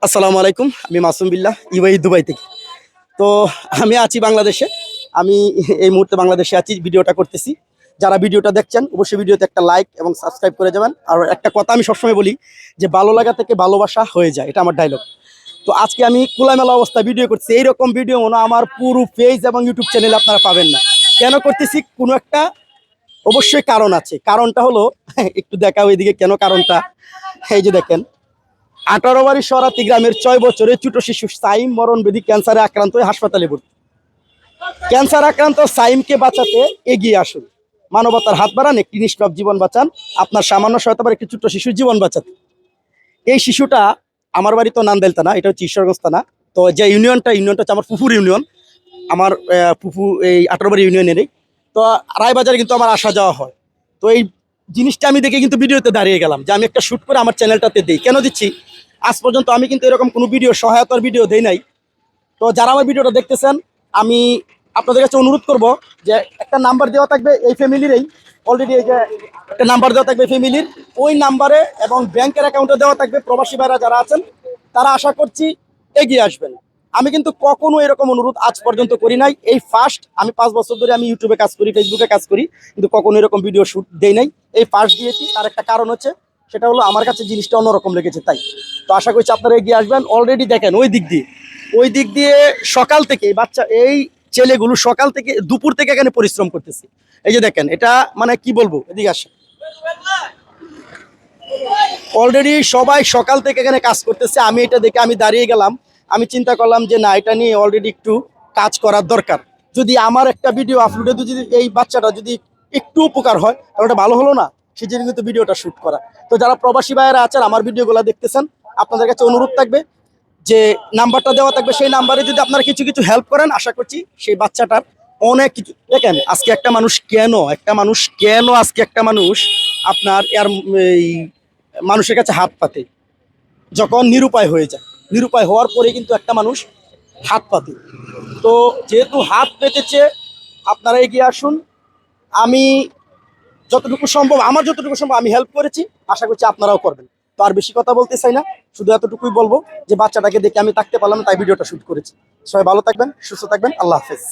আসসালামু আলাইকুম। আমি মাসুম বিল্লাহ ইউএই দুবাই থেকে। তো আমি আছি বাংলাদেশে। আমি এই মুহূর্তে বাংলাদেশে আছি, ভিডিওটা করতেছি। যারা ভিডিওটা দেখছেন অবশ্যই ভিডিওতে একটা লাইক এবং সাবস্ক্রাইব করে যাবেন। আর একটা কথা আমি সবসময় বলি যে ভালো লাগা থেকে ভালোবাসা হয়ে যায়, এটা আমার ডায়লগ। তো আজকে আমি খোলামেলা অবস্থায় ভিডিও করছি। এইরকম ভিডিও মনে হয় আমার পুরো পেজ এবং ইউটিউব চ্যানেলে আপনারা পাবেন না। কেন করতেছি? কোনো একটা অবশ্যই কারণ আছে। কারণটা হলো একটু দেখাও এদিকে কেন কারণটা। এই যে দেখেন, 18 সরাতি গ্রামের 6 বছরের ছোট শিশু সাইম মরণবেদী ক্যান্সারে আক্রান্ত হয়ে হাসপাতালে ভর্তি। ক্যান্সার আক্রান্ত সাইমকে বাঁচাতে এগিয়ে আসুন, মানবতার হাত বাড়ান, একটি নিষ্পাপ জীবন বাঁচান, আপনার সামান্য সহায়তা একটি ছোট্ট শিশুর জীবন বাঁচাতে। এই শিশুটা আমার বাড়ি তো নান্দেলতা না, এটা হচ্ছে ঈশ্বরগঞ্জ থানা। তো যে ইউনিয়নটা হচ্ছে আমার ফুফুর ইউনিয়ন। আমার ফুফু এই 18 ইউনিয়নেরই। তো রায়বাজারে কিন্তু আমার আসা যাওয়া হয়। তো এই জিনিসটা আমি দেখে কিন্তু ভিডিওতে দাঁড়িয়ে গেলাম যে আমি একটা শ্যুট করে আমার চ্যানেলটাতে দিই। কেন দিচ্ছি? আজ পর্যন্ত আমি কিন্তু এরকম কোনো ভিডিও সহায়তার ভিডিও দেই নাই। তো যারা আমার ভিডিওটা দেখতেছেন, আমি আপনাদের কাছে অনুরোধ করব যে একটা নাম্বার দেওয়া থাকবে এই ফ্যামিলিরই, অলরেডি এই যে একটা নাম্বার দেওয়া থাকবে ফ্যামিলির, ওই নাম্বারে এবং ব্যাংকের অ্যাকাউন্টে দেওয়া থাকবে। প্রবাসী ভাইরা যারা আছেন তারা আশা করছি এগিয়ে আসবেন। আমি কিন্তু কখনো এরকম অনুরোধ আজ পর্যন্ত করি নাই, এই ফার্স্ট। আমি 5 বছর ধরে আমি ইউটিউবে কাজ করি, ফেসবুকে কাজ করি, কিন্তু কখনো এরকম ভিডিও শ্যুট দেই নাই। এই ফার্স্ট দিয়েছি, তার একটা কারণ হচ্ছে, সেটা হলো আমার কাছে জিনিসটা অন্যরকম লেগেছে তাই। তো আশা করছি আপনারা এগিয়ে আসবেন। অলরেডি দেখেন ওই দিক দিয়ে সকাল থেকে বাচ্চা এই ছেলেগুলো সকাল থেকে দুপুর থেকে এখানে পরিশ্রম করতেছে। এই যে দেখেন, এটা মানে কি বলবো, এদিকে আসে। অলরেডি সবাই সকাল থেকে এখানে কাজ করতেছে। আমি এটা দেখে আমি দাঁড়িয়ে গেলাম। আমি চিন্তা করলাম যে না, এটা নিয়ে অলরেডি একটু কাজ করার দরকার। যদি আমার একটা ভিডিও আপলোডে যদি এই বাচ্চাটা যদি একটু উপকার হয় তাহলে ওটা ভালো হলো না? সেই জন্য কিন্তু ভিডিওটা শ্যুট করা। তো যারা প্রবাসী ভাইয়েরা আছেন আমার ভিডিওগুলো দেখতেছেন, আপনাদের কাছে অনুরোধ থাকবে যে নাম্বারটা দেওয়া থাকবে, সেই নাম্বারে যদি আপনারা কিছু কিছু হেল্প করেন, আশা করছি সেই বাচ্চাটার অনেক কিছু। দেখেন আজকে একটা মানুষ কেন আজকে একটা মানুষ আপনার এই মানুষের কাছে হাত পাতে, যখন নিরুপায় হয়ে যায়। নিরুপায় হওয়ার পরে কিন্তু একটা মানুষ হাত পাতে। তো যেহেতু হাত পেতেছে, আপনারা এগিয়ে আসুন। আমি যতটুকু সম্ভব আমি হেল্প করেছি, আশা করছি আপনারাও করবেন। তো আর বেশি কথা বলতে চাই না, শুধু এতটুকুই বলবো যে বাচ্চাটাকে দেখে আমি থাকতে পারলাম না, তাই ভিডিওটা শুট করেছি। সবাই ভালো থাকবেন, সুস্থ থাকবেন, আল্লাহ হাফেজ।